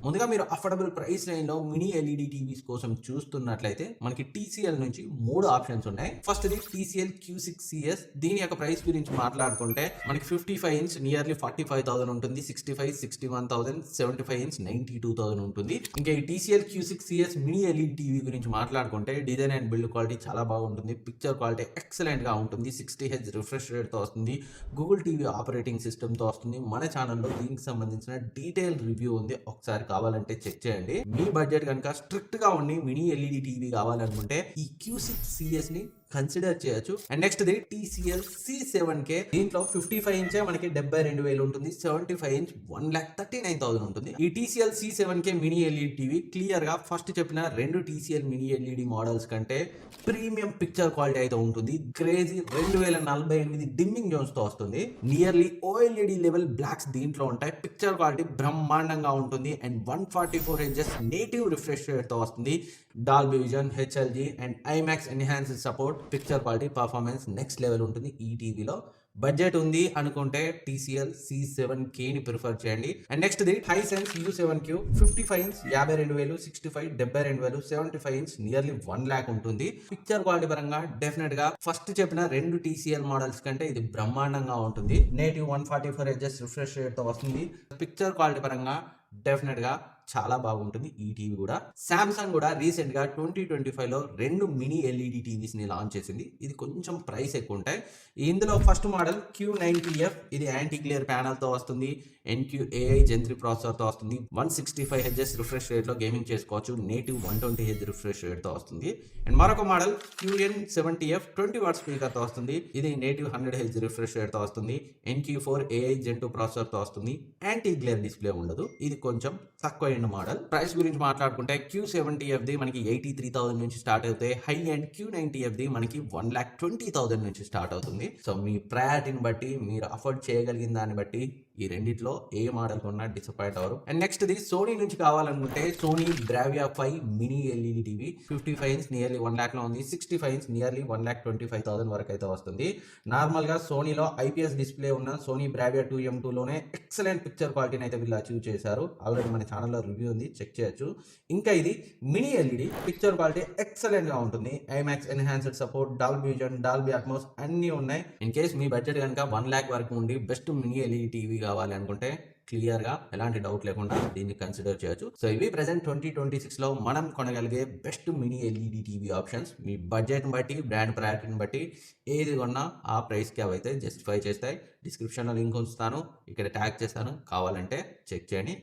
ముందుగా మీరు affordable price రేంజ్‌లో మినీ ఎల్ఈడీ టీవీస్ కోసం చూస్తున్నట్లయితే మనకి టీసీఎల్ నుంచి 3 ఆప్షన్స్ ఉన్నాయి. ఫస్ట్‌ది టీసీఎల్ క్యూ6 దీని యొక్క ప్రైస్ గురించి మాట్లాడుకుంటే మనకి 55 ఇంచ్ నియర్లీ 45,000 ఉంటుంది. 65, 61,000, 75 ఇంచ్ 92,000 ఉంటుంది. ఇంకా ఈ టీసీఎల్ క్యూ6 మినీ ఎల్ఈడీ టీవీ గురించి మాట్లాడుకుంటే డిజైన్ అండ్ బిల్డ్ క్వాలిటీ చాలా బాగుంటుంది. పిక్చర్ క్వాలిటీ ఎక్సలెంట్‌గా ఉంటుంది. 60 హెర్ట్జ్ రిఫ్రెష్ రేట్‌తో వస్తుంది. గూగుల్ టీవీ ఆపరేటింగ్ సిస్టమ్‌తో వస్తుంది. మన ఛానల్‌లో దీనికి సంబంధించిన డీటెయిల్ రివ్యూ ఉంది. ఒకసారి కావాలంటే చెక్ చేయండి. మీ బడ్జెట్ కనుక స్ట్రిక్ట్ గా ఉండి మినీ ఎల్ఈడి టీవీ కావాలనుకుంటే ఈ క్యూ6 ని కన్సిడర్ చేయొచ్చు. And next the TCL C7K. దీంట్లో 55 ఇంచే మనకి 72,000 ఉంటుంది. 75 ఇంచ్ 1,39,000 ఉంటుంది. ఈ TCL C7K mini LED TV clear గా ఫస్ట్ చెప్పిన రెండు టీసీఎల్ మినీ ఎల్ఈడి మోడల్స్ కంటే ప్రీమియం పిక్చర్ క్వాలిటీ అయితే ఉంటుంది. క్రేజీ 2048 డిమ్మింగ్ జోన్స్ తో వస్తుంది. నియర్లీ ఓఎల్ఈడి లెవెల్ బ్లాక్స్ దీంట్లో ఉంటాయి. పిక్చర్ క్వాలిటీ బ్రహ్మాండంగా ఉంటుంది. And 144 hertz native refresh rate తో వస్తుంది. Dolby vision, HLG and IMAX enhanced support. Picture quality performance next level ఉంటుంది ఈ టీవీలో. బడ్జెట్ ఉంది అనుకుంటే టీసీఎల్ C7K ని ప్రిఫర్ చేయండి. And next the Hisense U7Q 55 inch 52,000, 65 72,000, 75 inch nearly 1 lakh ఉంటుంది. పిక్చర్ క్వాలిటీ పరంగా డెఫినెట్ గా ఫస్ట్ చెప్పిన రెండు టీసీఎల్ మోడల్స్ కంటే ఇది బ్రహ్మాండంగా ఉంటుంది. నేటివ్ 144 హెర్ట్జ్ రిఫ్రెష్ రేట్ తో వస్తుంది. పిక్చర్ క్వాలిటీ పరంగా డెఫినెట్ గా చాలా బాగుంటుంది ఈ టీవీ కూడా. సామ్సంగ్ కూడా రీసెంట్ గా 2025 లో రెండు మినీ ఎల్ఈడి టీవీస్ ని లాంచ్ చేసింది. ఇది కొంచెం ప్రైస్ ఎక్కువ ఉంటాయి. ఇందులో ఫస్ట్ మోడల్ Q90F. ఇది యాంటీ గ్లేర్ ప్యానల్ తో వస్తుంది. NQ-AI Gen 3 ప్రాసెసర్ తో వస్తుంది. 165 హెర్ట్జ్ రిఫ్రెష్ రేట్ లో గేమింగ్ చేసుకోవచ్చు. నేటివ్ 120 హెర్ట్జ్ రిఫ్రెష్ రేట్ తో వస్తుంది. అండ్ మరొక మోడల్ QN70F 20 వాట్ స్పీకర్ తో వస్తుంది. ఇది నేటివ్ 100 హెర్ట్జ్ రిఫ్రెష్ రేట్ తో వస్తుంది. NQ4-AI Gen 2 ప్రాసెసర్ తో వస్తుంది. యాంటీ గ్లేర్ డిస్ప్లే ఉండదు. ఇది కొంచెం తక్కువ ఎండ్ మోడల్. ప్రైస్ గురించి మాట్లాడుకుంటే Q70F ది మనకి 83,000 నుంచి స్టార్ట్ అవుతాయి. హై అండ్ Q90F ది మనకి 1,20,000 నుంచి స్టార్ట్ అవుతుంది. సో మీ ప్రయారిటీని బట్టి మీరు అఫోర్డ్ చేయగలిగిన దాన్ని బట్టి ఈ రెండిట్లో ఏ మోడల్ కొన్నా డిసప్పాయింట్ అవ్వరు. అండ్ నెక్స్ట్ ది సోనీ నుంచి కావాలనుకుంటే Sony Bravia 5 mini LED TV 55 inch nearly 1 lakh లో ఉంది. 65 ఇంచ్ నియర్లీ 1,25,000 వరకు అయితే వస్తుంది. నార్మల్ గా సోనీలో ఐపీఎస్ డిస్ప్లే ఉన్న సోనీ బ్రావియా 2M2 లోనే ఎక్సలెంట్ పిక్చర్ క్వాలిటీని అయితే వీళ్ళు అచీవ్ చేశారు. ఆల్రెడీ మన ఛానల్లో రివ్యూ ఉంది, చెక్ చేయొచ్చు. ఇంకా ఇది mini LED picture quality excellent గా ఉంటుంది. IMAX enhanced support, Dolby vision, Dolby Atmos అన్ని ఉన్నాయి. ఇన్ కేస్ మీ బడ్జెట్ కనుక 1 lakh వరకు ఉండి బెస్ట్ మినీ ఎల్ఈడి టీవీ కావాలి అనుకుంటే క్లియర్ గా ఎలాంటి డౌట్ లేకుండా దీన్ని కన్సిడర్ చేయొచ్చు. సో ఇవి ప్రెసెంట్ 2026 లో మనం కొనగలిగే best mini LED TV options. మీ బడ్జెట్ బట్టి, బ్రాండ్ ప్రయారిటీని బట్టి ఏది కొన్నా ఆ ప్రైస్ కి అవైతే జస్టిఫై చేస్తాయి. డిస్క్రిప్షన్ లో లింక్ ఉంచుతాను, ఇక్కడ ట్యాగ్ చేస్తాను, కావాలంటే చెక్ చేయండి.